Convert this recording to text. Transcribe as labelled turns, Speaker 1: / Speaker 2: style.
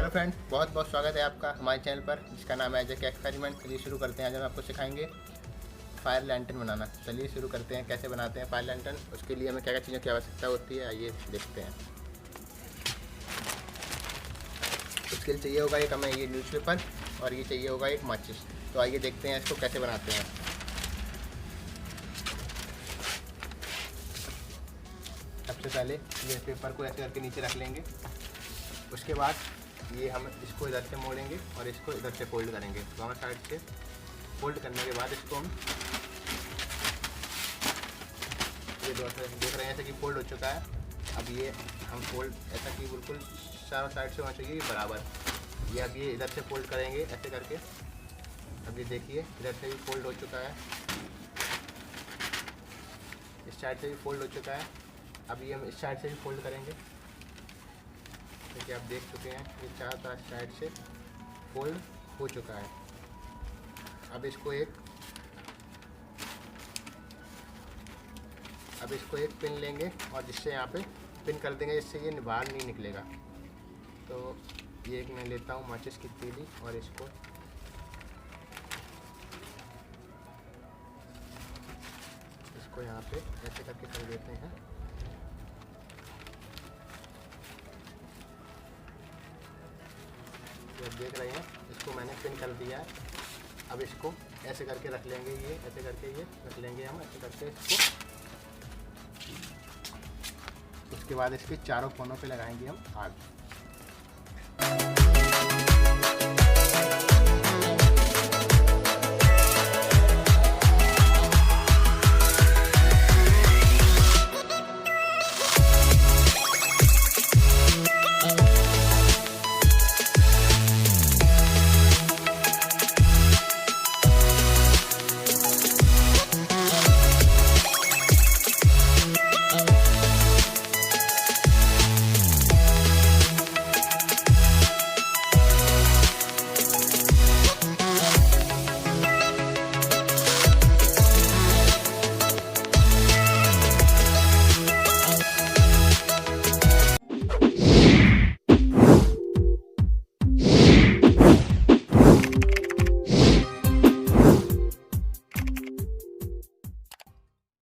Speaker 1: Hello friends, बहुत बहुत स्वागत है आपका हमारे चैनल पर जिसका नाम है एज एक्सपेरिमेंट। चलिए शुरू करते हैं। आज हम आपको सिखाएंगे फायर लैंटर्न बनाना। चलिए शुरू करते हैं। कैसे बनाते हैं फायर लैंटर्न, उसके लिए हमें क्या क्या चीज़ों की आवश्यकता होती है, आइए देखते हैं। उसके लिए चाहिए होगा एक हमें ये न्यूज़पेपर और ये चाहिए होगा एक माचिस। तो आइए देखते हैं इसको कैसे बनाते हैं। सबसे पहले ये पेपर को ऐसे करके नीचे रख लेंगे। उसके बाद ये हम इसको इधर से मोड़ेंगे और इसको इधर से फोल्ड करेंगे। दोनों साइड से फोल्ड करने के बाद इसको हम ये देख रहे हैं ऐसे कि फोल्ड हो चुका है। अब ये हम फोल्ड ऐसा कि बिल्कुल चारों साइड से होना चाहिए बराबर। ये अब ये इधर से फोल्ड करेंगे ऐसे करके। अब ये देखिए इधर से भी फोल्ड हो चुका है, इस साइड से भी फोल्ड हो चुका है। अब ये हम इस साइड से भी फोल्ड करेंगे। देखिए आप देख चुके हैं ये चारों साइड से फोल्ड हो चुका है। अब इसको एक पिन लेंगे और जिससे यहाँ पे पिन कर देंगे, जिससे ये बाहर नहीं निकलेगा। तो ये एक मैं लेता हूँ माचिस की तीली और इसको यहाँ पे ऐसे करके कर देते हैं। आप देख रहे हैं इसको मैंने पिन कर दिया है। अब इसको ऐसे करके रख लेंगे, ये ऐसे करके ये रख लेंगे हम ऐसे करके इसको। उसके बाद इसके चारों कोनों पे लगाएंगे हम आग।